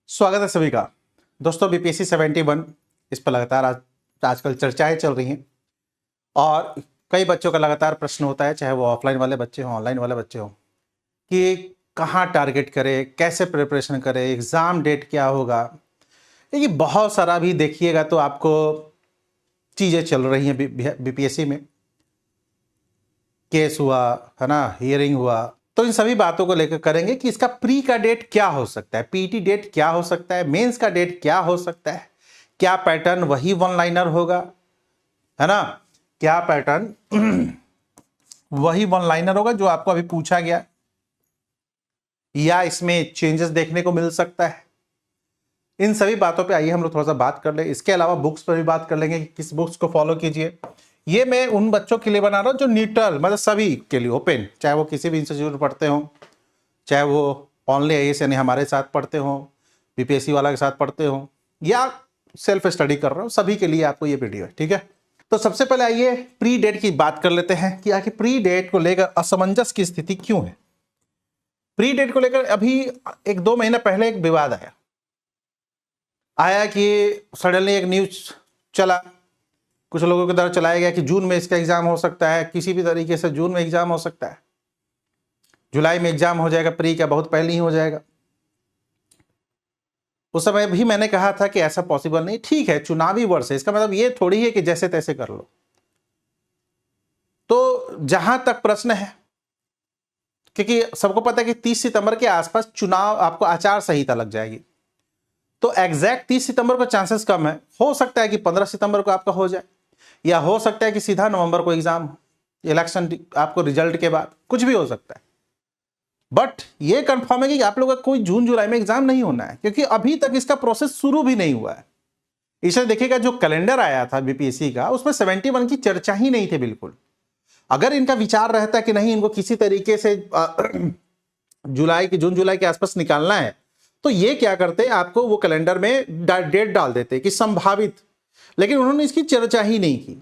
स्वागत है सभी का। दोस्तों बीपीएससी 71 इस पर लगातार आजकल चर्चाएं चल रही हैं और कई बच्चों का लगातार प्रश्न होता है, चाहे वो ऑफलाइन वाले बच्चे हों ऑनलाइन वाले बच्चे हों, कि कहाँ टारगेट करें, कैसे प्रिपरेशन करें, एग्ज़ाम डेट क्या होगा। ये बहुत सारा भी देखिएगा तो आपको चीज़ें चल रही हैं बीपीएससी में। केस हुआ है ना, हियरिंग हुआ, तो इन सभी बातों को लेकर करेंगे कि इसका प्री का डेट क्या हो सकता है, पीटी डेट क्या हो सकता है, मेंस का डेट क्या हो सकता है, क्या पैटर्न वही वन लाइनर होगा, है ना, क्या पैटर्न वही वन लाइनर होगा जो आपको अभी पूछा गया, या इसमें चेंजेस देखने को मिल सकता है। इन सभी बातों पे आइए हम लोग थोड़ा सा बात कर ले। इसके अलावा बुक्स पर भी बात कर लेंगे कि किस बुक्स को फॉलो कीजिए। ये मैं उन बच्चों के लिए बना रहा हूँ जो न्यूट्रल, मतलब सभी के लिए ओपन, चाहे वो किसी भी इंस्टीट्यूट में पढ़ते हो, चाहे वो ऑनली आईएएस यानी हमारे साथ पढ़ते हो, बीपीएससी वाला के साथ पढ़ते हो, या सेल्फ स्टडी कर रहे हो, सभी के लिए आपको ये वीडियो है। ठीक है, तो सबसे पहले आइए प्री डेट की बात कर लेते हैं कि आखिर प्री डेट को लेकर असमंजस की स्थिति क्यों है। प्री डेट को लेकर अभी 1-2 महीने पहले एक विवाद आया कि सडनली एक न्यूज चला, कुछ लोगों के द्वारा चलाया गया कि जून में इसका एग्जाम हो सकता है, किसी भी तरीके से जून में एग्जाम हो सकता है, जुलाई में एग्जाम हो जाएगा, प्री का बहुत पहले ही हो जाएगा। उस समय भी मैंने कहा था कि ऐसा पॉसिबल नहीं। ठीक है, चुनावी वर्ष है, इसका मतलब ये थोड़ी है कि जैसे तैसे कर लो। तो जहां तक प्रश्न है, क्योंकि सबको पता है कि 30 सितंबर के आसपास चुनाव आपको आचार संहिता लग जाएगी, तो एग्जैक्ट 30 सितंबर को चांसेस कम है। हो सकता है कि 15 सितंबर को आपका हो जाए, या हो सकता है कि सीधा नवंबर को एग्जाम हो, इलेक्शन आपको रिजल्ट के बाद, कुछ भी हो सकता है। बट ये कंफर्म है कि आप लोगों का कोई जून जुलाई में एग्जाम नहीं होना है, क्योंकि अभी तक इसका प्रोसेस शुरू भी नहीं हुआ है। इसे देखिएगा, जो कैलेंडर आया था बीपीएससी का, उसमें 71 की चर्चा ही नहीं थी बिल्कुल। अगर इनका विचार रहता कि नहीं, इनको किसी तरीके से जून जुलाई के आसपास निकालना है, तो ये क्या करते, आपको वो कैलेंडर में डेट डाल देते कि संभावित। लेकिन उन्होंने इसकी चर्चा ही नहीं की।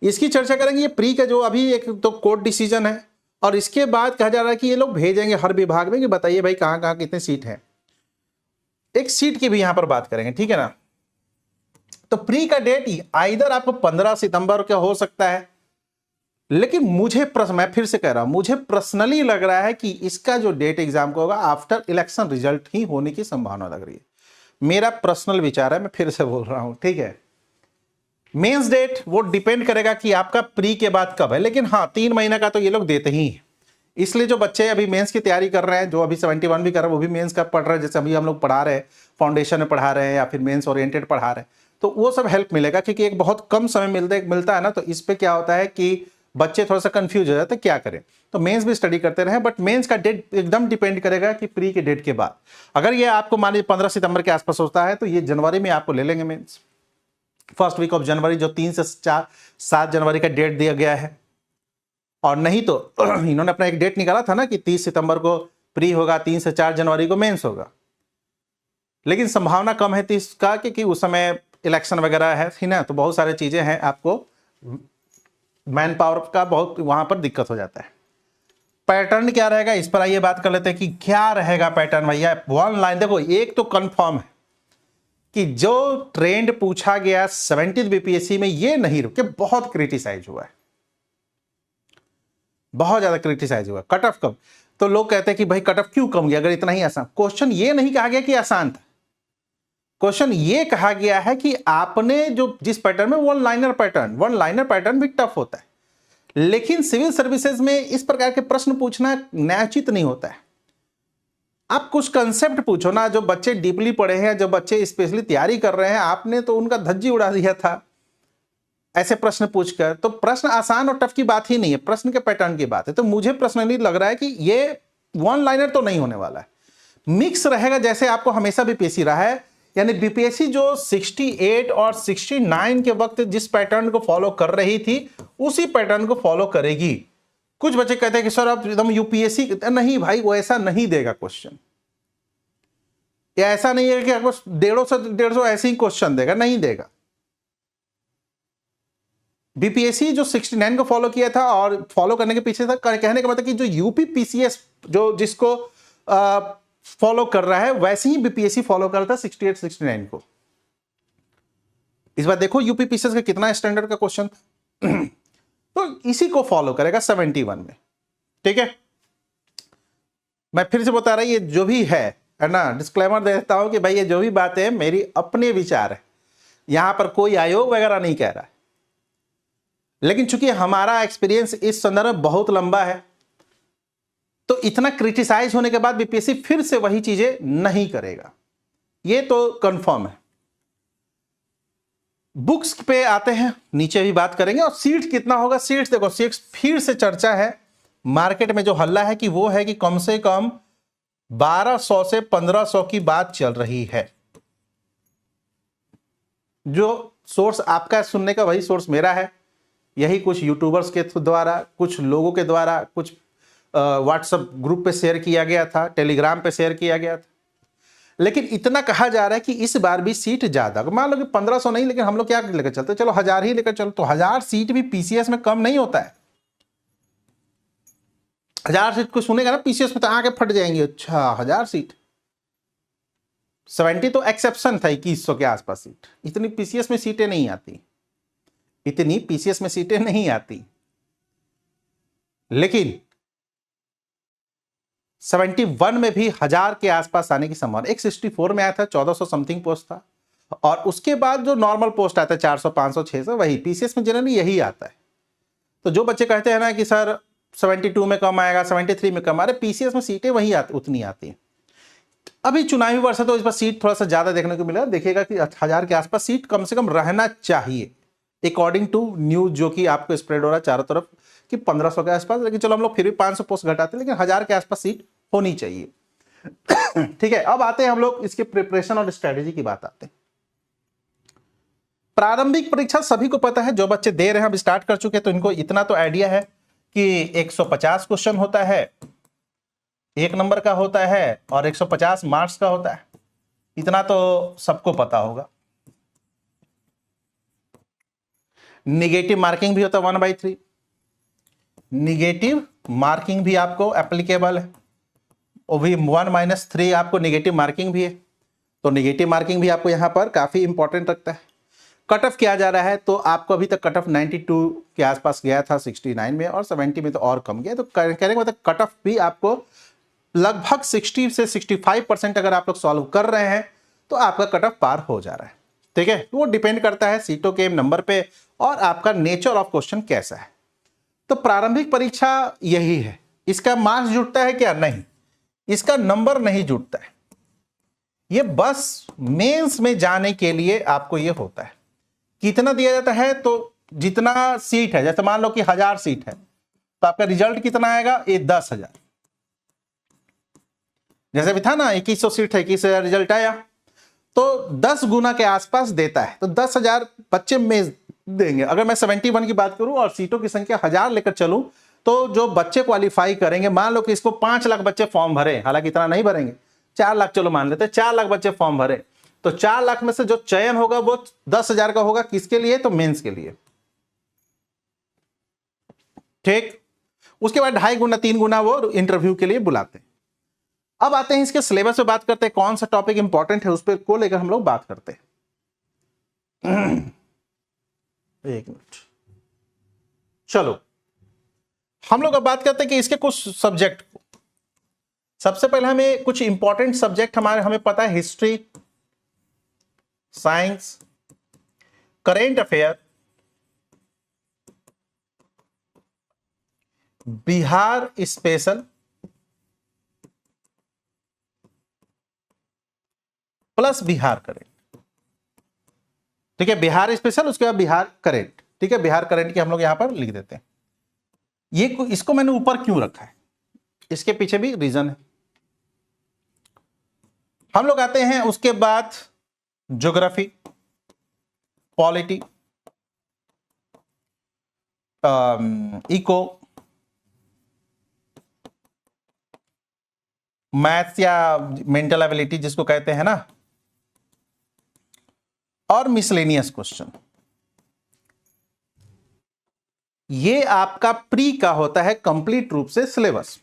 इसकी चर्चा करेंगे ये प्री का जो अभी एक तो कोर्ट डिसीजन है, और इसके बाद कहा जा रहा है कि ये लोग भेजेंगे हर विभाग में कि बताइए भाई कहां कहां कितने सीट हैं। एक सीट की भी यहां पर बात करेंगे, ठीक है ना। तो प्री का डेट आइदर आपको 15 सितंबर का हो सकता है, लेकिन मैं फिर से कह रहा हूं, मुझे पर्सनली लग रहा है कि इसका जो डेट एग्जाम को होगा आफ्टर इलेक्शन रिजल्ट ही होने की संभावना लग रही है। मेरा पर्सनल विचार है, मैं फिर से बोल रहा हूं, ठीक है। मेंस डेट वो डिपेंड करेगा कि आपका प्री के बाद कब है, लेकिन हाँ 3 महीने का तो ये लोग देते ही हैं। इसलिए जो बच्चे अभी मेंस की तैयारी कर रहे हैं, जो अभी 71 भी कर रहे हैं, वो भी मेंस का पढ़ रहे हैं, जैसे अभी हम लोग पढ़ा रहे हैं, फाउंडेशन में पढ़ा रहे हैं या फिर मेंस ओरिएंटेड पढ़ा रहे हैं, तो वो सब हेल्प मिलेगा, क्योंकि एक बहुत कम समय मिलता है ना। तो इस पर क्या होता है कि बच्चे थोड़ा सा कंफ्यूज हो जाते हैं क्या करें। तो मेंस भी स्टडी करते रहे, बट मेंस का डेट एकदम डिपेंड करेगा कि प्री के डेट के बाद। अगर ये आपको मान लीजिए 15 सितंबर के आसपास होता है, तो ये जनवरी में आपको ले लेंगे मेंस, फर्स्ट वीक ऑफ जनवरी, जो 3 से 7 जनवरी का डेट दिया गया है। और नहीं तो इन्होंने अपना एक डेट निकाला था ना कि 30 सितंबर को प्री होगा, 3 से 4 जनवरी को मेंस होगा, लेकिन संभावना कम है 30 का, क्योंकि उस समय इलेक्शन वगैरह है ही ना, तो बहुत सारी चीजें हैं, आपको मैन पावर का बहुत वहां पर दिक्कत हो जाता है। पैटर्न क्या रहेगा, इस पर आइए बात कर लेते हैं कि क्या रहेगा पैटर्न। भैया वन लाइन देखो, एक तो कंफर्म है कि जो ट्रेंड पूछा गया 70 बीपीएससी में, ये नहीं रुके, बहुत क्रिटिसाइज हुआ है, बहुत ज्यादा क्रिटिसाइज हुआ। कट ऑफ कम, तो लोग कहते हैं कि भाई कट ऑफ क्यों कम गया अगर इतना ही आसान। क्वेश्चन ये नहीं कहा गया कि आसान था, क्वेश्चन ये कहा गया है कि आपने जो जिस पैटर्न में वन लाइनर पैटर्न भी टफ होता है, लेकिन सिविल सर्विसेज में इस प्रकार के प्रश्न पूछना न्यायोचित नहीं होता है। आप कुछ कंसेप्ट पूछो ना, जो बच्चे डीपली पढ़े हैं, जो बच्चे स्पेशली तैयारी कर रहे हैं, आपने तो उनका धज्जी उड़ा दिया था ऐसे प्रश्न पूछकर। तो प्रश्न आसान और टफ की बात ही नहीं है, प्रश्न के पैटर्न की बात है। तो मुझे पर्सनली लग रहा है कि ये वन लाइनर तो नहीं होने वाला है, मिक्स रहेगा, जैसे आपको हमेशा बीपीएससी रहा है। यानी बीपीएससी जो 68 और 69 के वक्त जिस पैटर्न को फॉलो कर रही थी, उसी पैटर्न को फॉलो करेगी। कुछ बच्चे कहते हैं कि सर आप एकदम यूपीएससी, नहीं भाई, वो ऐसा नहीं देगा क्वेश्चन, या ऐसा नहीं है कि आपको 150 ऐसे ही क्वेश्चन देगा, नहीं देगा। बीपीएससी जो 69 को फॉलो किया था, और फॉलो करने के पीछे था कहने का मतलब कि जो यूपी पीसीएस जो जिसको फॉलो कर रहा है वैसे ही बीपीएससी फॉलो करता है 68 69 को। इस बार देखो यूपीपीसीएस का कितना स्टैंडर्ड का क्वेश्चन था तो इसी को फॉलो करेगा 71 में। ठीक है, मैं फिर से बता रहा हूं ये जो भी है ना, डिस्क्लेमर देता हूं कि भाई ये जो भी बातें हैं मेरी अपने विचार है, यहां पर कोई आयोग वगैरह नहीं कह रहा है। लेकिन चूंकि हमारा एक्सपीरियंस इस संदर्भ में बहुत लंबा है तो इतना क्रिटिसाइज होने के बाद बीपीएससी फिर से वही चीजें नहीं करेगा, ये तो कंफर्म है। बुक्स पे आते हैं, नीचे भी बात करेंगे। और सीट कितना होगा, सीट्स देखो, सीट्स फिर से चर्चा है मार्केट में, जो हल्ला है कि वो है कि कम से कम 1200 से 1500 की बात चल रही है। जो सोर्स आपका सुनने का वही सोर्स मेरा है, यही कुछ यूट्यूबर्स के द्वारा, कुछ लोगों के द्वारा, कुछ व्हाट्सएप ग्रुप पे शेयर किया गया था, टेलीग्राम पे शेयर किया गया था। लेकिन इतना कहा जा रहा है कि इस बार भी सीट ज्यादा, मान लो कि 1500 नहीं, लेकिन हम लोग क्या लेकर चलते, चलो 1000 ही लेकर चलो, तो 1000 सीट भी पीसीएस में कम नहीं होता है। 1000 सीट को सुनेगा ना पीसीएस में तो आके फट जाएंगे, अच्छा 1000 सीट, 70 तो एक्सेप्शन था, 2100 के आसपास सीट। इतनी पीसीएस में सीटें नहीं आती, इतनी पीसीएस में सीटें नहीं आती। लेकिन 71 में भी 1000 के आसपास आने की संभावना। एक 64 में आया था, 1400 समथिंग पोस्ट था, और उसके बाद जो नॉर्मल पोस्ट आता है 400 500 600, वही पीसीएस में जनरली यही आता है। तो जो बच्चे कहते हैं ना कि सर 72 में कम आएगा, 73 में कम, अरे पीसीएस में सीटें वही उतनी आती हैं। अभी चुनावी वर्ष है तो इस पर सीट थोड़ा सा ज्यादा देखने को मिला, देखिएगा कि 1000 के आसपास सीट कम से कम रहना चाहिए अकॉर्डिंग टू न्यूज जो कि आपको स्प्रेड हो रहा है चारों तरफ कि 1500 के आसपास। लेकिन चलो हम लोग फिर भी 500 पोस्ट घटाते हैं, लेकिन 1000 के आसपास सीट होनी चाहिए। ठीक है, अब आते हैं हम लोग इसके प्रिपरेशन और स्ट्रेटेजी की बात आते हैं। प्रारंभिक परीक्षा सभी को पता है, जो बच्चे दे रहे हैं, अब स्टार्ट कर चुके हैं, तो इनको इतना तो आइडिया है कि 150 क्वेश्चन होता है, 1 नंबर का होता है और 150 मार्क्स का होता है, इतना तो सबको पता होगा। निगेटिव मार्किंग भी होता है 1/3, निगेटिव मार्किंग भी आपको एप्लीकेबल है, वो भी 1-3 आपको निगेटिव मार्किंग भी है, तो निगेटिव मार्किंग भी आपको यहां पर काफी इंपॉर्टेंट रखता है। कट ऑफ किया जा रहा है तो आपको अभी तक कट ऑफ 92 के आसपास गया था 69 में, और 70 में तो और कम गया, तो कहने का मतलब कट ऑफ भी आपको लगभग 60 से 65% अगर आप लोग सॉल्व कर रहे हैं तो आपका कट ऑफ पार हो जा रहा है। ठीक है, वो डिपेंड करता है सीटों के नंबर पे और आपका नेचर ऑफ क्वेश्चन कैसा है। तो प्रारंभिक परीक्षा यही है। इसका मार्क्स जुटता है क्या? नहीं, इसका नंबर नहीं जुटता है। ये बस मेंस में जाने के लिए आपको ये होता है। कितना दिया जाता है? तो जितना सीट है, जैसे मान लो कि 1000 सीट है तो आपका रिजल्ट कितना आएगा? ये 10,000। जैसे भी था ना 2100 सीट है, 21,000 रिजल्ट आया, तो 10 गुना के आसपास देता है, तो 10,000 बच्चे में देंगे। अगर मैं 71 की बात करूं और सीटों की संख्या 1000 लेकर चलूं तो जो बच्चे क्वालिफाई करेंगे, मान लो कि इसको 5 लाख बच्चे फॉर्म भरे, हालांकि इतना नहीं भरेंगे, 4 लाख चलो मान लेते हैं, 4 लाख बच्चे फॉर्म भरे, तो 4 लाख में से जो चयन होगा वो 10,000 का होगा। किसके लिए? तो मेंस के लिए। ठीक, उसके बाद 2.5 गुना 3 गुना वो इंटरव्यू के लिए बुलाते हैं। अब आते हैं इसके सिलेबस पे बात करते हैं, कौन सा टॉपिक इंपॉर्टेंट है उस पर को लेकर हम लोग बात करते हैं। एक मिनट, चलो हम लोग अब बात करते हैं कि इसके कुछ सब्जेक्ट। सबसे पहले हमें कुछ इंपॉर्टेंट सब्जेक्ट हमें पता है, history, science, current affair, Bihar special plus Bihar current. ठीक है, बिहार स्पेशल, उसके बाद बिहार करेंट। ठीक है, बिहार करेंट के हम लोग यहां पर लिख देते हैं। ये इसको मैंने ऊपर क्यों रखा है, इसके पीछे भी रीजन है। हम लोग आते हैं उसके बाद ज्योग्राफी, पॉलिटी, इको, मैथ्स या मेंटल एबिलिटी जिसको कहते हैं ना, और मिसलेनियस क्वेश्चन। ये आपका प्री का होता है कंप्लीट रूप से सिलेबस।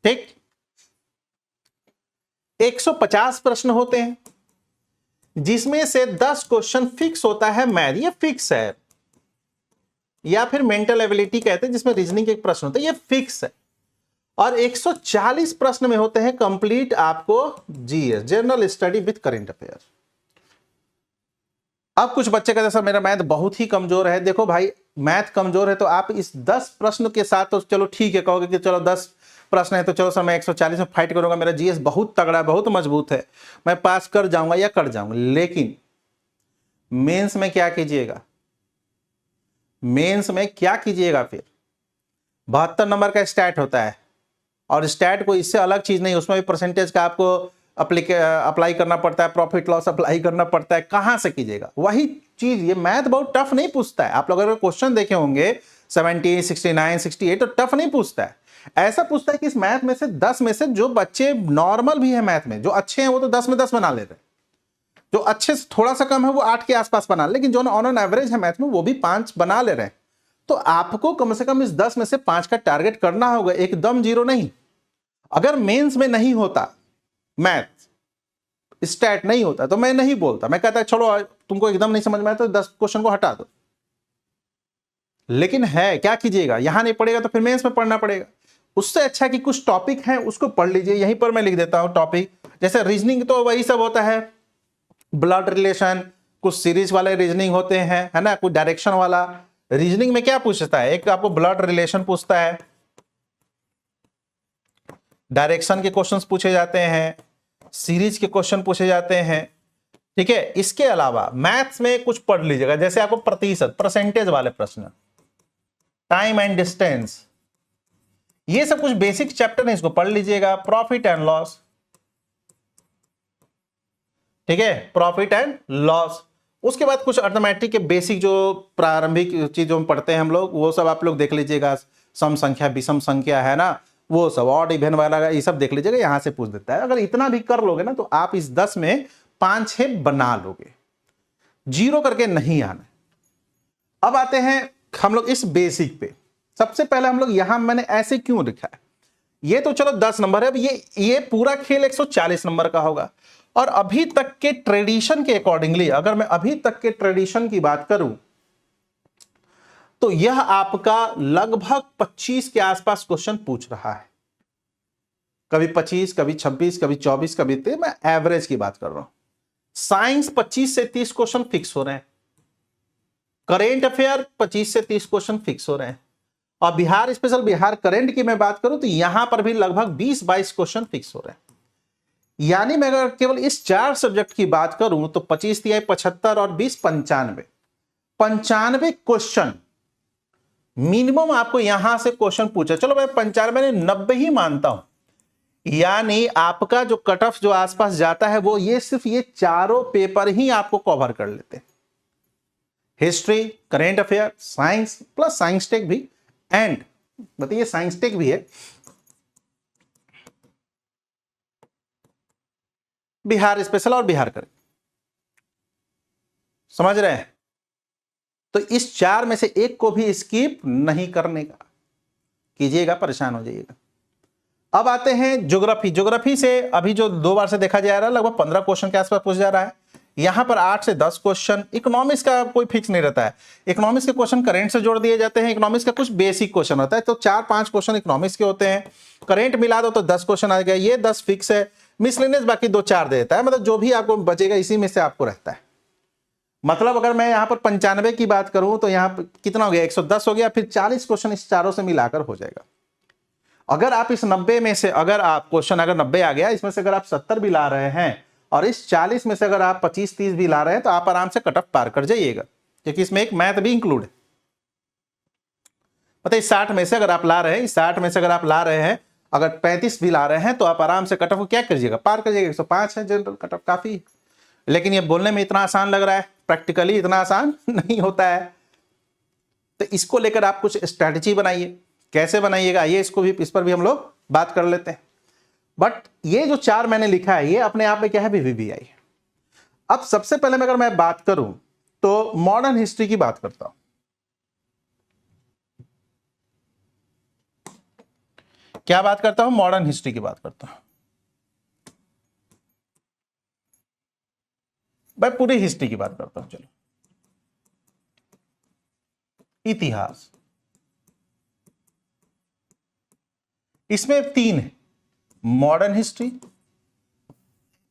ठीक, 150 प्रश्न होते हैं, जिसमें से 10 क्वेश्चन फिक्स होता है मैथ, ये फिक्स है, या फिर मेंटल एबिलिटी कहते हैं जिसमें रीजनिंग के प्रश्न होते हैं, ये फिक्स है। और 140 प्रश्न में होते हैं कंप्लीट आपको GS, general study with current affair. अब कुछ बच्चे कहते हैं सर मेरा मैथ बहुत ही कमजोर है। देखो भाई, मैथ कमजोर है तो आप इस 10 प्रश्न के साथ तो चलो ठीक है, कहोगे कि चलो 10 प्रश्न है तो चलो सर मैं 140 में फाइट करूंगा, मेरा जीएस बहुत तगड़ा है, बहुत मजबूत है, मैं पास कर जाऊंगा या कर जाऊंगा। लेकिन मेंस में क्या कीजिएगा, मेंस में क्या कीजिएगा, फिर 72 नंबर का स्टैट होता है, और स्टैट को इससे अलग चीज नहीं, उसमें भी परसेंटेज का आपको अप्लाई करना पड़ता है, प्रॉफिट लॉस अप्लाई करना पड़ता है। कहां से कीजिएगा वही चीज। ये मैथ बहुत टफ नहीं पूछता है। आप लोग अगर क्वेश्चन देखे होंगे 70, 69, 68 तो टफ नहीं पूछता है। ऐसा पूछता है कि इस मैथ में से 10 में से जो बच्चे नॉर्मल भी है मैथ में, जो अच्छे हैं वो तो 10 में 10 बना ले रहे हैं, जो अच्छे से थोड़ा सा कम है वो 8 के आसपास बना ले, लेकिन जो ऑन एन एवरेज है मैथ में वो भी 5 बना ले रहे हैं। तो आपको कम से कम इस 10 में से 5 का टारगेट करना होगा, एकदम जीरो नहीं। अगर मेंस में नहीं होता मैथ, स्टैट नहीं होता, तो मैं नहीं बोलता, मैं कहता चलो तुमको एकदम नहीं समझ में आया तो 10 क्वेश्चन को हटा दो। लेकिन है क्या कीजिएगा, यहां नहीं पड़ेगा तो फिर मेंस में पढ़ना पड़ेगा। उससे अच्छा कि कुछ टॉपिक हैं उसको पढ़ लीजिए। यहीं पर मैं लिख देता हूं टॉपिक, जैसे रीजनिंग तो वही सब होता है, ब्लड रिलेशन, कुछ सीरीज वाले रीजनिंग होते हैं, है ना, कुछ डायरेक्शन वाला। रीजनिंग में क्या पूछता है, एक आपको ब्लड रिलेशन पूछता है, डायरेक्शन के क्वेश्चंस पूछे जाते हैं, सीरीज के क्वेश्चन पूछे जाते हैं, ठीक है। इसके अलावा मैथ्स में कुछ पढ़ लीजिएगा, जैसे आपको प्रतिशत, परसेंटेज वाले प्रश्न, टाइम एंड डिस्टेंस, ये सब कुछ बेसिक चैप्टर है, इसको पढ़ लीजिएगा। प्रॉफिट एंड लॉस, ठीक है, प्रॉफिट एंड लॉस। उसके बाद कुछ अर्थमेटिक के बेसिक जो प्रारंभिक चीजों में पढ़ते हैं हम लोग, वो सब आप लोग देख लीजिएगा। सम संख्या, विषम संख्या, है ना, वो सब, ऑड इवन वाला ये सब देख लीजिएगा, यहां से पूछ देता है। अगर इतना भी कर लोगे ना तो आप इस 10 में 5-6 बना लोगे, जीरो करके नहीं आना। अब आते हैं हम लोग इस बेसिक पे। सबसे पहले हम लोग यहां, मैंने ऐसे क्यों लिखा है, ये तो चलो 10 नंबर है, अब ये पूरा खेल 140 नंबर का होगा। और अभी तक के ट्रेडिशन के अकॉर्डिंगली, अगर मैं अभी तक के ट्रेडिशन की बात करूं तो यह आपका लगभग 25 के आसपास क्वेश्चन पूछ रहा है। कभी 25, कभी 26, कभी 24, कभी 23, मैं एवरेज की बात कर रहा हूं। साइंस 25 से 30 क्वेश्चन फिक्स हो रहे हैं, करेंट अफेयर 25 से 30 क्वेश्चन फिक्स हो रहे हैं, और बिहार स्पेशल, बिहार करंट की मैं बात करूं तो यहां पर भी लगभग 20-22 क्वेश्चन फिक्स हो रहे हैं। यानी मैं अगर केवल इस 4 सब्जेक्ट की बात करूं तो 25 तिहाई 75 और 20 95, 95 क्वेश्चन मिनिमम आपको यहां से क्वेश्चन पूछा। चलो मैं 95 ने 90 ही मानता हूं, यानी आपका जो कट ऑफ जो आसपास जाता है वो ये सिर्फ ये चारों पेपर ही आपको कवर कर लेते हैं। History, current affair, science plus science tech भी, एंड बताइए साइंस टेक भी है, बिहार स्पेशल और बिहार करेंट। समझ रहे हैं? तो इस 4 में से एक को भी स्किप नहीं करने का, कीजिएगा परेशान हो जाइएगा। अब आते हैं ज्योग्राफी। ज्योग्राफी से अभी जो 2 बार से देखा जा रहा है, लगभग 15 क्वेश्चन के आसपास पूछ जा रहा है। यहां पर 8 से 10 क्वेश्चन। इकोनॉमिक्स का कोई फिक्स नहीं रहता है, इकोनॉमिक्स के क्वेश्चन करेंट से जोड़ दिए जाते हैं। इकोनॉमिक्स का कुछ बेसिक क्वेश्चन होता है, तो 4-5 क्वेश्चन इकोनॉमिक्स के होते हैं। करेंट मिला दो तो 10 क्वेश्चन आ गया, ये 10 फिक्स है। मिसलेनियस बाकी 2-4 दे देता है, मतलब जो भी आपको बचेगा इसी में से आपको रहता है। मतलब अगर मैं यहां पर 95 की बात करूं तो यहां पर कितना हो गया, 110 हो गया, फिर 40 क्वेश्चन इस चारों से मिलाकर हो जाएगा। अगर आप इस 90 में से, अगर आप क्वेश्चन अगर 90 आ गया, इसमें से अगर आप 70 भी ला रहे हैं और इस 40 में से अगर आप 25-30 भी ला रहे हैं तो आप आराम से कट ऑफ पार कर जाइएगा, क्योंकि इसमें एक मैथ भी इंक्लूड है। मतलब इस 60 में से अगर आप ला रहे हैं, इस 60 में से अगर आप ला रहे हैं, अगर 35 भी ला रहे हैं तो आप आराम से कट ऑफ को क्या करिएगा, पार कर जाइएगा। 105 है जनरल कट ऑफ, काफी। लेकिन ये बोलने में इतना आसान लग रहा है, प्रैक्टिकली इतना आसान नहीं होता है। तो इसको लेकर आप कुछ स्ट्रैटेजी बनाइए, कैसे बनाइएगा ये, इसको भी, इस पर भी हम लोग बात कर लेते हैं। बट ये जो 4 मैंने लिखा है ये अपने आप में क्या है, VVI। अब सबसे पहले मैं अगर मैं बात करूं तो मॉडर्न हिस्ट्री की बात करता हूं। क्या बात करता हूं, मॉडर्न हिस्ट्री की बात करता हूं। मैं पूरी हिस्ट्री की बात करता हूं। चलो, इतिहास, इसमें 3 है। मॉडर्न हिस्ट्री,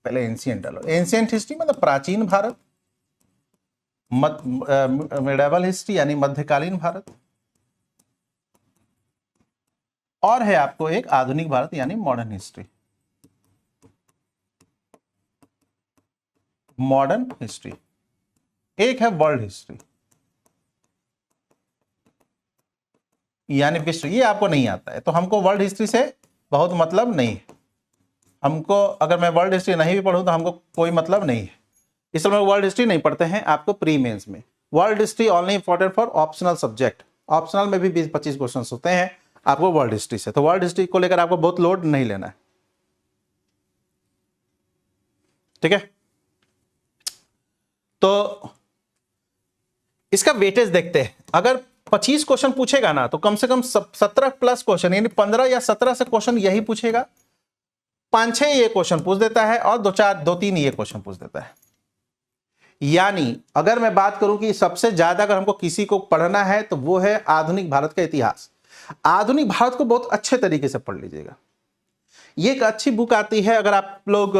पहले एंशिएंट डालो। एंशिएंट हिस्ट्री मतलब प्राचीन भारत, मिडेवल हिस्ट्री यानी मध्यकालीन भारत, और है आपको एक आधुनिक भारत यानी मॉडर्न हिस्ट्री। मॉडर्न हिस्ट्री, एक है वर्ल्ड हिस्ट्री यानी विश्व। ये आपको नहीं आता है तो हमको वर्ल्ड हिस्ट्री से बहुत मतलब नहीं है। हमको अगर मैं वर्ल्ड हिस्ट्री नहीं भी पढ़ूं तो हमको कोई मतलब नहीं है, इसलिए हम वर्ल्ड हिस्ट्री नहीं पढ़ते हैं आपको प्री मेंस में। World history only important for optional subject, optional में भी 20-25 क्वेश्चन होते हैं आपको वर्ल्ड हिस्ट्री से, तो वर्ल्ड हिस्ट्री को लेकर आपको बहुत लोड नहीं लेना है, ठीक है। तो इसका वेटेज देखते हैं। अगर 25 क्वेश्चन पूछेगा ना तो कम से कम 17 प्लस क्वेश्चन यानी 15 या 17 से क्वेश्चन यही पूछेगा, 5-6 ये क्वेश्चन पूछ देता है और 2-3 ये क्वेश्चन पूछ देता है। यानी अगर मैं बात करूं कि सबसे ज्यादा अगर हमको किसी को पढ़ना है तो वो है आधुनिक भारत का इतिहास। आधुनिक भारत को बहुत अच्छे तरीके से पढ़ लीजिएगा। ये एक अच्छी बुक आती है, अगर आप लोग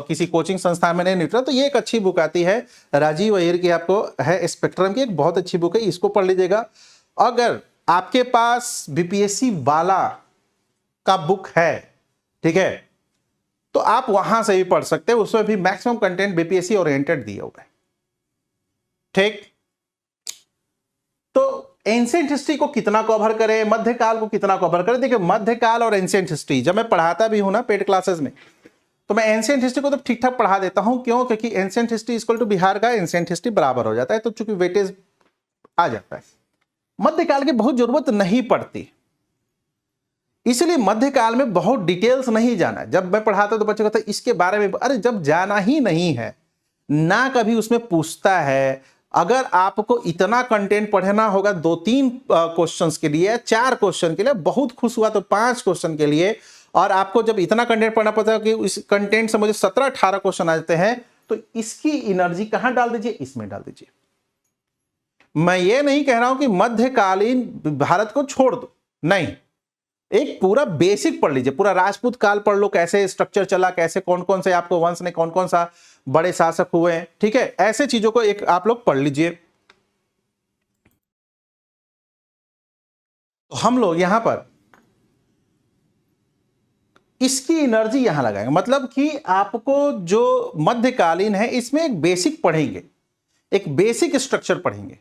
किसी कोचिंग संस्थान में नहीं निकला तो ये एक अच्छी बुक आती है, राजीव अय्यर की आपको है, स्पेक्ट्रम की, एक बहुत अच्छी बुक है, इसको पढ़ लीजिएगा। अगर आपके पास बीपीएससी वाला का बुक है, ठीक है, तो आप वहां से भी पढ़ सकते हैं, उसमें भी मैक्सिमम कंटेंट बीपीएससी ओरिएंटेड दिए हुए हैं, ठीक। तो एंशिएंट हिस्ट्री को कितना कवर करें, मध्यकाल को कितना कवर करें। देखिए मध्यकाल और एंशिएंट हिस्ट्री जब मैं पढ़ाता भी हूं ना पेड क्लासेस में, तो मैं एंशिएंट हिस्ट्री को तो ठीक ठाक पढ़ा देता हूं। क्यों? क्योंकि ancient history equal to Bihar का एंशिएंट हिस्ट्री बराबर हो जाता है, तो चूंकि वेटेज आ जाता है। मध्यकाल की बहुत जरूरत नहीं पड़ती, इसलिए मध्यकाल में बहुत डिटेल्स नहीं जाना। जब मैं पढ़ाता तो बच्चे कहते हैं इसके बारे में, अरे जब जाना ही नहीं है ना, कभी उसमें पूछता है। अगर आपको इतना कंटेंट पढ़ना होगा 2-3 क्वेश्चंस के लिए, 4 क्वेश्चन के लिए, बहुत खुश हुआ तो 5 क्वेश्चन के लिए, और आपको जब इतना कंटेंट पढ़ना पड़ता है कि इस कंटेंट से मुझे 17-18 क्वेश्चन आ जाते हैं, तो इसकी एनर्जी कहां डाल दीजिए, इसमें डाल दीजिए। मैं ये नहीं कह रहा हूं कि मध्यकालीन भारत को छोड़ दो, नहीं, एक पूरा बेसिक पढ़ लीजिए, पूरा राजपूत काल पढ़ लो, कैसे स्ट्रक्चर चला, कैसे कौन कौन से आपको वंश ने कौन कौन सा बड़े शासक हुए हैं, ठीक है, ऐसे चीजों को एक आप लोग पढ़ लीजिए। तो हम लोग यहां पर इसकी एनर्जी यहां लगाएंगे, मतलब कि आपको जो मध्यकालीन है इसमें एक बेसिक पढ़ेंगे, एक बेसिक स्ट्रक्चर पढ़ेंगे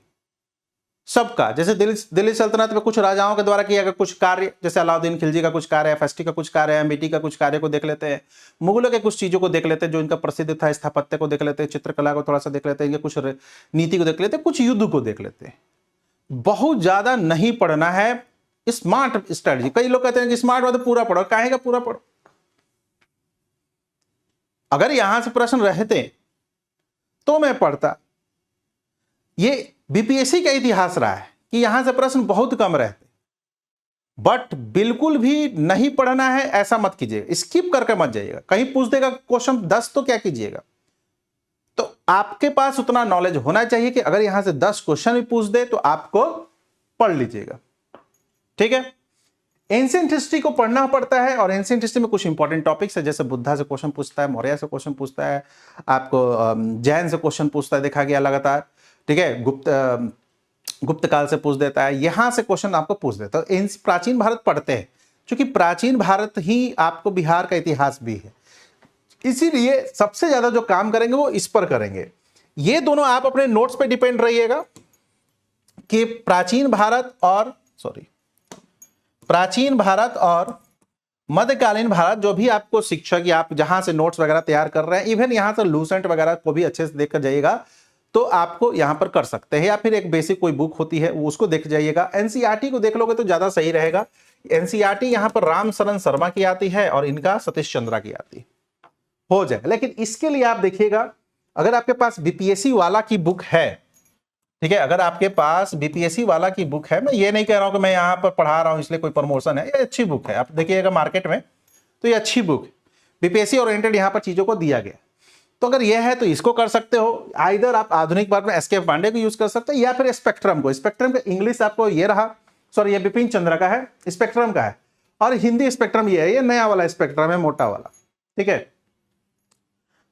सबका। जैसे दिल्ली सल्तनत में कुछ राजाओं के द्वारा किया गया कुछ कार्य, जैसे अलाउद्दीन खिलजी का कुछ कार्य, एफएसटी का कुछ कार्य, एमबीटी का कुछ कार्य को देख लेते हैं, मुगलों के कुछ चीजों को देख लेते हैं जो इनका प्रसिद्ध था, स्थापत्य को देख लेते हैं, चित्रकला को थोड़ा सा देख लेते हैं, इनके कुछ नीति को देख लेते हैं, कुछ युद्ध को देख लेते हैं। बहुत ज्यादा नहीं पढ़ना है, स्मार्ट स्ट्रेटजी। कई लोग कहते हैं कि स्मार्ट मतलब पूरा पढ़ो, काहे का पूरा पढ़ो। अगर यहां से प्रश्न रहते तो मैं पढ़ता। ये बीपीएससी का इतिहास रहा है कि यहां से प्रश्न बहुत कम रहते, बट बिल्कुल भी नहीं पढ़ना है ऐसा मत कीजिएगा, स्किप करके मत जाइएगा। कहीं पूछ देगा क्वेश्चन 10 तो क्या कीजिएगा। तो आपके पास उतना नॉलेज होना चाहिए कि अगर यहां से 10 क्वेश्चन भी पूछ दे तो आपको पढ़ लीजिएगा, ठीक है। एंशिएंट हिस्ट्री को पढ़ना पड़ता है, और एंशिएंट हिस्ट्री में कुछ इंपॉर्टेंट टॉपिक्स है, जैसे बुद्धा से क्वेश्चन पूछता है, मौर्य से क्वेश्चन पूछता है, आपको जैन से क्वेश्चन पूछता है, देखा गया लगातार, ठीक है, गुप्त काल से पूछ देता है, यहां से क्वेश्चन आपको पूछ देता है। प्राचीन भारत पढ़ते हैं, क्योंकि प्राचीन भारत ही आपको बिहार का इतिहास भी है, इसीलिए सबसे ज्यादा जो काम करेंगे वो इस पर करेंगे। ये दोनों आप अपने नोट्स पे डिपेंड रहिएगा कि प्राचीन भारत और मध्यकालीन भारत, जो भी आपको शिक्षक या आप जहां से नोट्स वगैरह तैयार कर रहे हैं, इवन यहां से लूसेंट वगैरह को भी अच्छे से देखकर जाइएगा, तो आपको यहां पर कर सकते हैं। या फिर एक बेसिक कोई बुक होती है उसको देख जाइएगा। एनसीईआरटी को देख लोगे तो ज्यादा सही रहेगा। एनसीईआरटी यहां पर राम शरण शर्मा की आती है और इनका सतीश चंद्रा की आती हो जाएगा। लेकिन इसके लिए आप देखिएगा, अगर आपके पास बीपीएससी वाला की बुक है, ठीक है, अगर आपके पास बीपीएससी वाला की बुक है, मैं ये नहीं कह रहा हूं कि मैं यहां पर पढ़ा रहा हूं इसलिए कोई प्रमोशन है, ये अच्छी बुक है, आप देखिएगा मार्केट में तो ये अच्छी बुक है, बीपीएससी ओरिएंटेड यहां पर चीजों को दिया गया। तो अगर यह है तो इसको कर सकते हो, आइदर आप आधुनिक भारत में एसके पांडे को यूज कर सकते हैं या फिर स्पेक्ट्रम को। स्पेक्ट्रम का इंग्लिश आपको ये रहा, सॉरी ये बिपिन चंद्र का है, स्पेक्ट्रम का है, और हिंदी स्पेक्ट्रम ये है, ये नया वाला स्पेक्ट्रम है, मोटा वाला, ठीक है।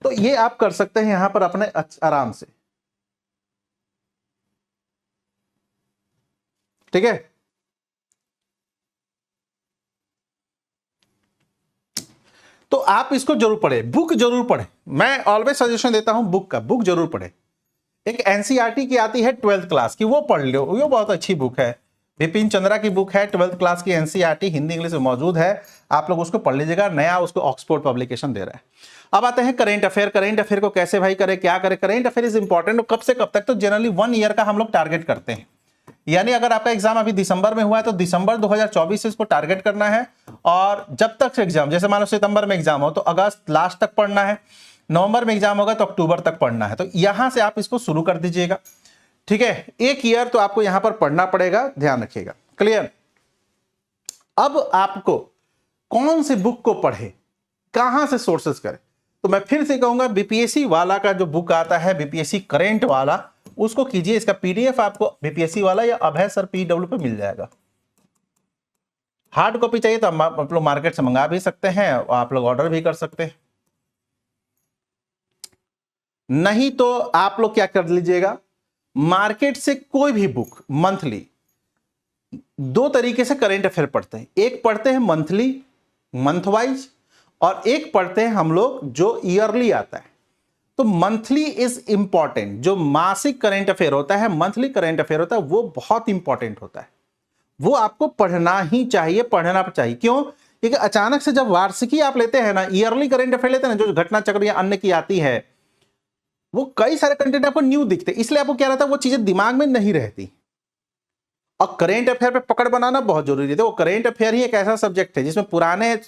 तो ये आप कर सकते हैं यहां पर अपने आराम से, ठीक है। तो आप इसको जरूर पढ़े, बुक जरूर पढ़े, मैं ऑलवेज सजेशन देता हूं बुक का, बुक जरूर पढ़े। एक एनसीईआरटी की आती है 12th क्लास की, वो पढ़ लो, वो बहुत अच्छी बुक है, बिपिन चंद्रा की बुक है, 12th क्लास की एनसीईआरटी हिंदी इंग्लिश में मौजूद है, आप लोग उसको पढ़ लीजिएगा, नया उसको ऑक्सफोर्ड पब्लिकेशन दे रहा है। अब आते हैं करेंट अफेयर। करेंट अफेयर को कैसे भाई करें, क्या करें? Current affair is important. कब से कब तक? तो जनरली 1 ईयर का हम लोग टारगेट करते हैं, यानी अगर आपका एग्जाम अभी दिसंबर में हुआ है तो दिसंबर 2024 से इसको टारगेट करना है, और जब तक एग्जाम, जैसे मान लो सितंबर में एग्जाम हो तो अगस्त लास्ट तक पढ़ना है, नवंबर में एग्जाम होगा तो अक्टूबर तक पढ़ना है, तो यहां से आप इसको शुरू कर दीजिएगा, ठीक है। 1 ईयर तो आपको यहां पर पढ़ना पड़ेगा, ध्यान रखिएगा, क्लियर। अब आपको कौन से बुक को पढ़े, कहां से सोर्सेस करें, तो मैं फिर से कहूंगा बीपीएससी वाला का जो बुक आता है, बीपीएससी करेंट वाला, उसको कीजिए। इसका पीडीएफ आपको बीपीएससी वाला या अभय सर पीडब्ल्यू पे मिल जाएगा। हार्ड कॉपी चाहिए तो आप लोग मार्केट से मंगा भी सकते हैं, और आप लोग ऑर्डर भी कर सकते हैं, नहीं तो आप लोग क्या कर लीजिएगा, मार्केट से कोई भी बुक मंथली, 2 तरीके से करेंट अफेयर पढ़ते हैं, एक पढ़ते हैं मंथली, मंथ वाइज, और एक पढ़ते हैं हम लोग जो ईयरली आता है। तो मंथली इज इंपॉर्टेंट, जो मासिक करंट अफेयर होता है, मंथली करंट अफेयर होता है, वो बहुत इंपॉर्टेंट होता है, वो आपको पढ़ना ही चाहिए, पढ़ना चाहिए। क्यों? क्योंकि अचानक से जब वार्षिकी आप लेते हैं ना, ईयरली करंट अफेयर लेते हैं ना, जो घटना चक्र या अन्य की आती है, वो कई सारे कंटेंट आपको न्यू दिखते, इसलिए आपको क्या रहता है, वो चीजें दिमाग में नहीं रहती। और करेंट अफेयर पे पकड़ बनाना बहुत जरूरी है। वो करेंट अफेयर ही एक ऐसा सब्जेक्ट है जिसमें पुराने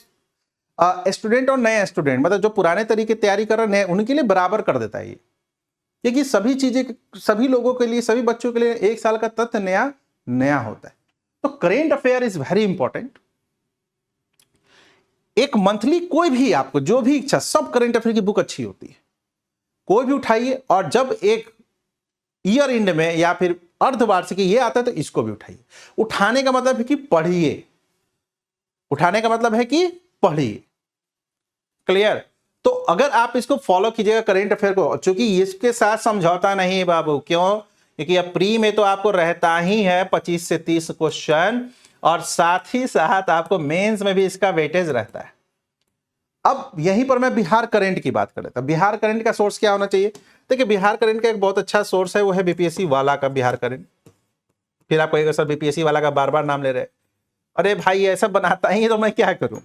स्टूडेंट और नए स्टूडेंट, मतलब जो पुराने तरीके तैयारी कर रहे हैं उनके लिए बराबर कर देता है ये, क्योंकि सभी चीजें सभी लोगों के लिए, सभी बच्चों के लिए 1 साल का तथ्य नया नया होता है। तो current affair is very important. एक मंथली कोई भी आपको जो भी इच्छा, सब करेंट अफेयर की बुक अच्छी होती है, कोई भी उठाइए, और जब एक ईयर एंड में या फिर अर्धवार्षिकी ये आता है तो इसको भी उठाइए। उठाने का मतलब है कि पढ़िए, उठाने का मतलब है कि पढ़िए, क्लियर। तो अगर आप इसको फॉलो कीजिएगा करेंट अफेयर को, चूंकि इसके साथ समझौता नहीं बाबू, क्यों? क्योंकि अब प्री में तो आपको रहता ही है 25 से 30 क्वेश्चन, और साथ ही साथ आपको मेंस में भी इसका वेटेज रहता है। अब यहीं पर मैं बिहार करंट की बात कर लेता हूं। बिहार करंट का सोर्स क्या होना चाहिए? देखिए बिहार करंट का एक बहुत अच्छा सोर्स है, वो है बीपीएससी वाला का बिहार करंट। फिर आप कहेंगे सर बीपीएससी वाला का बार बार नाम ले रहे, अरे भाई ऐसा बनाता ही तो मैं क्या करूं?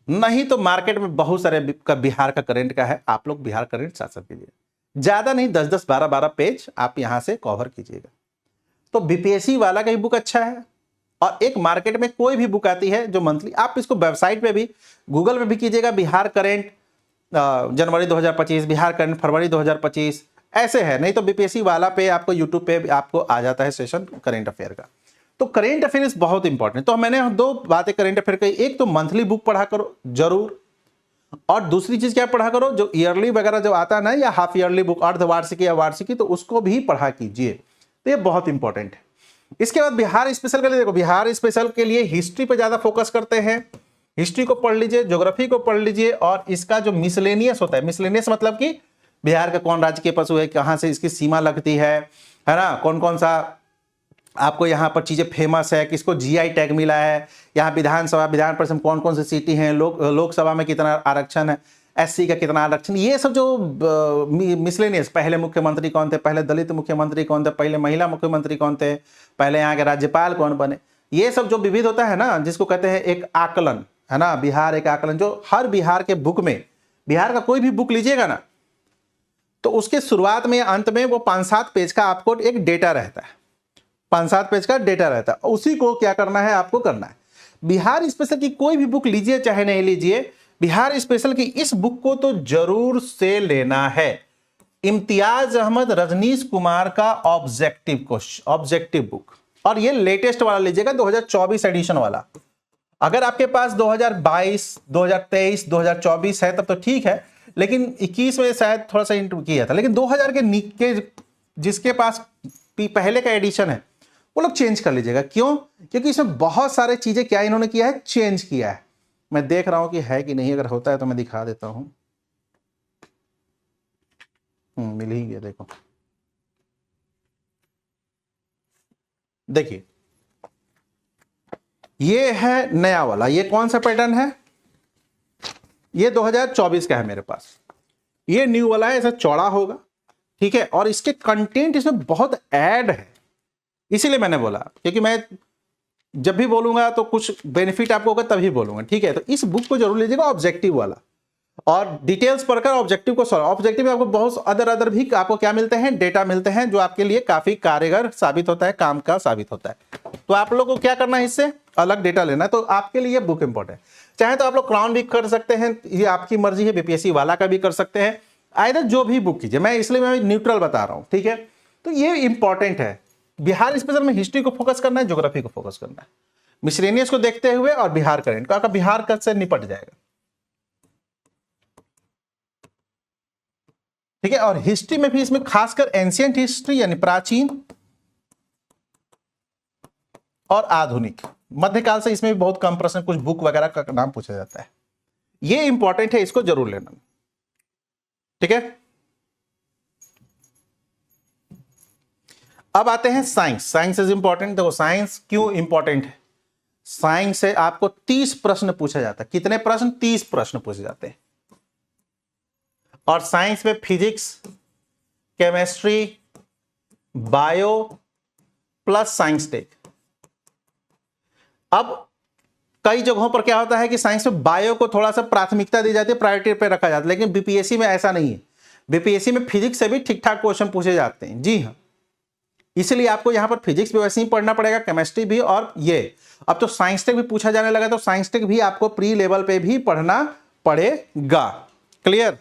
नहीं तो मार्केट में बहुत सारे बिहार का करंट का है, आप लोग बिहार करंट साथ कीजिए, ज्यादा नहीं, 10-10, 12-12 पेज आप यहां से कवर कीजिएगा। तो बीपीएससी वाला का ही बुक अच्छा है। और एक मार्केट में कोई भी बुक आती है जो मंथली, आप इसको वेबसाइट पे भी, गूगल पे भी कीजिएगा, बिहार करंट जनवरी 2025, बिहार करंट फरवरी 2025, ऐसे है। नहीं तो बीपीएससी वाला पे आपको यूट्यूब पे आपको आ जाता है सेशन करेंट अफेयर का। तो करेंट अफेयर बहुत इंपॉर्टेंट। तो मैंने 2 बातें करेंट अफेयर की, एक तो मंथली बुक पढ़ा करो जरूर, और दूसरी चीज क्या पढ़ा करो, जो ईयरली वगैरह जो आता है ना, या हाफ ईयरली बुक, अर्धवार्षिकी या वार्षिकी, तो उसको भी पढ़ा कीजिए, तो ये बहुत इंपॉर्टेंट है। इसके बाद बिहार स्पेशल के लिए देखो, बिहार स्पेशल के लिए हिस्ट्री पे ज्यादा फोकस करते हैं, हिस्ट्री को पढ़ लीजिए, ज्योग्राफी को पढ़ लीजिए, और इसका जो मिसलेनियस होता है, मिसलेनियस मतलब कि बिहार का कौन राज्य के पशु है, कहां से इसकी सीमा लगती है ना, कौन कौन सा आपको यहाँ पर चीजें फेमस है, किसको जीआई टैग मिला है, यहाँ विधानसभा विधान परिषद कौन कौन सी सीटें हैं, लोकसभा में कितना आरक्षण है, एससी का कितना आरक्षण, ये सब जो मिसलेनियस, पहले मुख्यमंत्री कौन थे, पहले दलित मुख्यमंत्री कौन थे, पहले महिला मुख्यमंत्री कौन थे, पहले यहाँ के राज्यपाल कौन बने, ये सब जो विविध होता है ना, जिसको कहते हैं एक आकलन, है ना, बिहार एक आकलन, जो हर बिहार के बुक में, बिहार का कोई भी बुक लीजिएगा ना, तो उसके शुरुआत में या अंत में वो 5-7 पेज का आपको एक डेटा रहता है, 5-7 पेज का डेटा रहता है, उसी को क्या करना है, आपको करना है। बिहार स्पेशल की कोई भी बुक लीजिए चाहे नहीं लीजिए, बिहार स्पेशल की इस बुक को तो जरूर से लेना है। इम्तियाज अहमद रजनीश कुमार का ऑब्जेक्टिव बुक, और ये लेटेस्ट वाला लीजिएगा, 2024 एडिशन वाला। अगर आपके पास 2022, 2023, 2024 है तब तो ठीक है, लेकिन 21 में शायद थोड़ा सा इंटू किया था, लेकिन 2000 के जिसके पास पहले का एडिशन है वो लोग चेंज कर लीजिएगा। क्यों? क्योंकि इसमें बहुत सारे चीजें क्या इन्होंने किया है, चेंज किया है। मैं देख रहा हूं कि है कि नहीं, अगर होता है तो मैं दिखा देता हूं। मिल ही गया, देखो देखिए ये है नया वाला। ये कौन सा पैटर्न है? ये 2024 का है मेरे पास। ये न्यू वाला है, ऐसा चौड़ा होगा, ठीक है, और इसके कंटेंट इसमें बहुत ऐड है, इसीलिए मैंने बोला, क्योंकि मैं जब भी बोलूंगा तो कुछ बेनिफिट आपको होगा तभी बोलूंगा, ठीक है। तो इस बुक को जरूर लीजिएगा, ऑब्जेक्टिव वाला, और डिटेल्स पढ़कर ऑब्जेक्टिव को सॉल्व। ऑब्जेक्टिव में आपको बहुत अदर भी आपको क्या मिलते हैं, डेटा मिलते हैं, जो आपके लिए काफी कारगर साबित होता है, काम का साबित होता है। तो आप लोगों को क्या करना है, इससे अलग डेटा लेना है, तो आपके लिए बुक इंपॉर्टेंट है। चाहे तो आप लोग क्राउन भी कर सकते हैं, ये आपकी मर्जी है, बीपीएससी वाला का भी कर सकते हैं, आइदर जो भी बुक कीजिए, मैं इसलिए मैं न्यूट्रल बता रहा हूं, ठीक है। तो ये इंपॉर्टेंट है। बिहार स्पेशल में हिस्ट्री को फोकस करना है, ज्योग्राफी को फोकस करना है, मिसलेनियस को देखते हुए, और बिहार करेंट का, बिहार कट से निपट जाएगा, ठीक है। और हिस्ट्री में भी इसमें खासकर एंशियंट हिस्ट्री यानी प्राचीन और आधुनिक, मध्यकाल से इसमें भी बहुत कम प्रश्न, कुछ बुक वगैरह का नाम पूछा जाता है। ये इंपॉर्टेंट है, इसको जरूर लेना, ठीक है। अब आते हैं साइंस। Science is important. देखो साइंस क्यों इंपॉर्टेंट है, साइंस से आपको 30 प्रश्न पूछा जाता है। कितने प्रश्न? 30 प्रश्न पूछे जाते हैं। और साइंस में physics, chemistry, bio plus science tech. अब कई जगहों पर क्या होता है कि साइंस में बायो को थोड़ा सा प्राथमिकता दी जाती है, प्रायोरिटी पे रखा जाता है, लेकिन बीपीएससी में ऐसा नहीं है। बीपीएससी में फिजिक्स से भी ठीक ठाक क्वेश्चन पूछे जाते हैं, जी हाँ। इसलिए आपको यहां पर फिजिक्स भी वैसे ही पढ़ना पड़ेगा, केमिस्ट्री भी, और ये अब तो साइंस टेक भी पूछा जाने लगा, तो साइंस टेक भी आपको प्री लेवल पे भी पढ़ना पड़ेगा। क्लियर?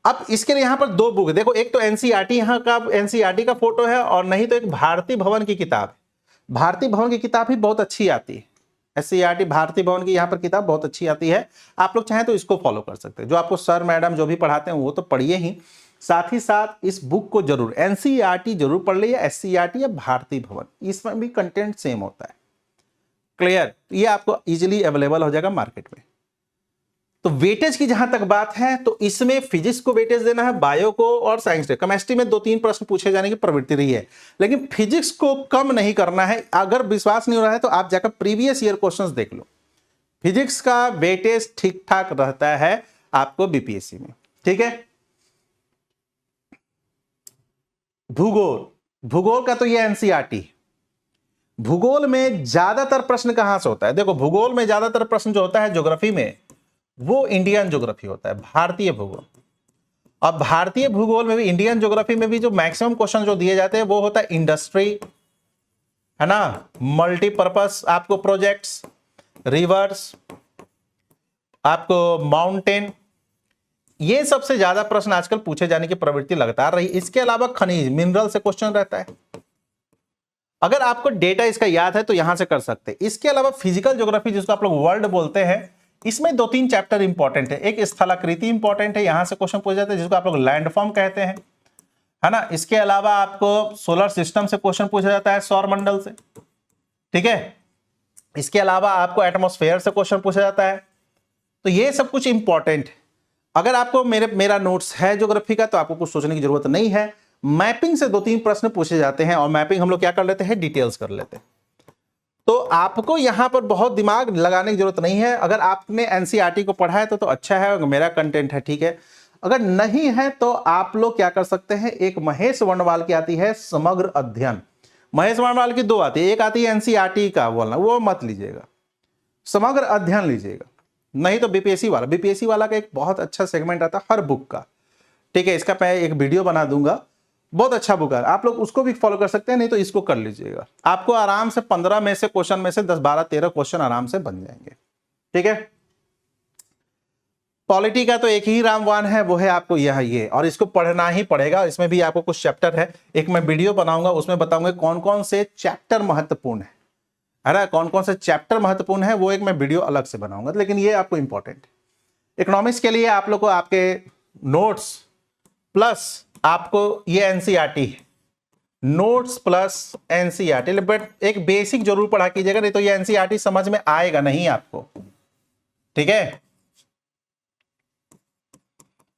अब इसके लिए यहां पर दो बुक देखो, एक तो एनसीईआरटी, यहां का एनसीईआरटी का फोटो है, और नहीं तो एक भारती भवन की किताब। भारती भवन की किताब भी बहुत अच्छी आती है, एनसीईआरटी भारती भवन की यहां पर किताब बहुत अच्छी आती है। आप लोग चाहें तो इसको फॉलो कर सकते हैं, जो आपको सर मैडम जो भी पढ़ाते हैं वो तो पढ़िए ही, साथ ही साथ इस बुक को जरूर एनसीईआरटी जरूर पढ़ लीजिए, एससीईआरटी या भारती भवन, इसमें भी कंटेंट सेम होता है। क्लियर? ये आपको इजीली अवेलेबल हो जाएगा मार्केट में। तो वेटेज की जहां तक बात है, तो इसमें फिजिक्स को वेटेज देना है, बायो को और साइंस को। केमिस्ट्री में 2-3 प्रश्न पूछे जाने की प्रवृत्ति रही है, लेकिन फिजिक्स को कम नहीं करना है। अगर विश्वास नहीं हो रहा है तो आप जाकर प्रीवियस ईयर क्वेश्चंस देख लो, फिजिक्स का वेटेज ठीक ठाक रहता है आपको बीपीएससी में, ठीक है। भूगोल, भूगोल का तो ये एनसीईआरटी। भूगोल में ज्यादातर प्रश्न कहां से होता है? देखो भूगोल में ज्यादातर प्रश्न जो होता है ज्योग्राफी में, वो इंडियन ज्योग्राफी होता है, भारतीय भूगोल। अब भारतीय भूगोल में भी, इंडियन ज्योग्राफी में भी जो मैक्सिमम क्वेश्चन जो दिए जाते हैं वो होता है इंडस्ट्री, है ना, मल्टीपर्पस आपको प्रोजेक्ट्स, रिवर्स, आपको माउंटेन, ये सबसे ज्यादा प्रश्न आजकल पूछे जाने की प्रवृत्ति लगातार रही। इसके अलावा खनिज, मिनरल से क्वेश्चन रहता है। अगर आपको डेटा इसका याद है तो यहां से कर सकते हैं। इसके अलावा फिजिकल ज्योग्राफी, जिसको आप लोग वर्ल्ड बोलते हैं, इसमें 2-3 चैप्टर इंपॉर्टेंट है। एक स्थलाकृति इंपॉर्टेंट है, यहां से क्वेश्चन पूछे जाते हैं, जिसको आप लोग लैंडफॉर्म कहते हैं, है ना। इसके अलावा आपको सोलर सिस्टम से क्वेश्चन पूछा जाता है, सौर मंडल से, ठीक है। इसके अलावा आपको एटमॉस्फेयर से क्वेश्चन पूछा जाता है। तो ये सब कुछ इंपॉर्टेंट है। अगर आपको मेरा नोट्स है ज्योग्राफी का, तो आपको कुछ सोचने की जरूरत नहीं है। मैपिंग से 2-3 प्रश्न पूछे जाते हैं, और मैपिंग हम लोग क्या कर लेते हैं, डिटेल्स कर लेते हैं। तो आपको यहां पर बहुत दिमाग लगाने की जरूरत नहीं है। अगर आपने एनसीईआरटी को पढ़ा है तो अच्छा है, मेरा कंटेंट है, ठीक है। अगर नहीं है तो आप लोग क्या कर सकते हैं, एक महेश वर्णवाल की आती है समग्र अध्ययन। महेश वर्णवाल की 2 आती है, एक आती है एनसीईआरटी का बोलना, वो मत लीजिएगा, समग्र अध्ययन लीजिएगा। नहीं तो बीपीएससी वाला, बीपीएससी वाला का एक बहुत अच्छा सेगमेंट आता है हर बुक का, ठीक है। इसका मैं एक वीडियो बना दूंगा, बहुत अच्छा बुक है, आप लोग उसको भी फॉलो कर सकते हैं, नहीं तो इसको कर लीजिएगा। आपको आराम से 15 में से क्वेश्चन में से 10, 12, 13 क्वेश्चन आराम से बन जाएंगे, ठीक है। पॉलिटी का तो एक ही रामवान है, वो है आपको ये, और इसको पढ़ना ही पड़ेगा। इसमें भी आपको कुछ चैप्टर है, एक मैं वीडियो बनाऊंगा, उसमें बताऊंगा कौन कौन से चैप्टर महत्वपूर्ण है ना, कौन कौन से चैप्टर महत्वपूर्ण है, वो एक मैं वीडियो अलग से बनाऊंगा, लेकिन ये आपको इंपॉर्टेंट है। इकोनॉमिक्स के लिए आप लोग को आपके नोट्स प्लस आपको ये एनसीईआरटी है, नोट्स प्लस एनसीईआरटी, बट एक बेसिक जरूर पढ़ा कीजिएगा, नहीं तो ये एनसीईआरटी समझ में आएगा नहीं आपको, ठीक है,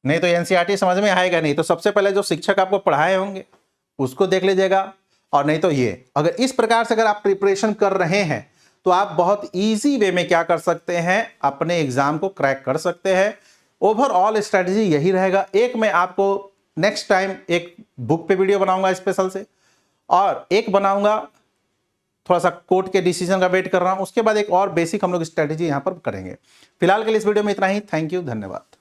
नहीं तो एनसीईआरटी समझ में आएगा नहीं। तो सबसे पहले जो शिक्षक आपको पढ़ाए होंगे उसको देख लीजिएगा, और नहीं तो ये अगर इस प्रकार से अगर आप प्रिपरेशन कर रहे हैं तो आप बहुत इजी वे में क्या कर सकते हैं, अपने एग्जाम को क्रैक कर सकते हैं। ओवरऑल स्ट्रेटजी यही रहेगा। एक मैं आपको नेक्स्ट टाइम एक बुक पे वीडियो बनाऊंगा स्पेशल से, और एक बनाऊंगा थोड़ा सा कोर्ट के डिसीजन का वेट कर रहा हूं, उसके बाद एक और बेसिक हम लोग स्ट्रेटजी यहां पर करेंगे। फिलहाल के लिए इस वीडियो में इतना ही। थैंक यू, धन्यवाद।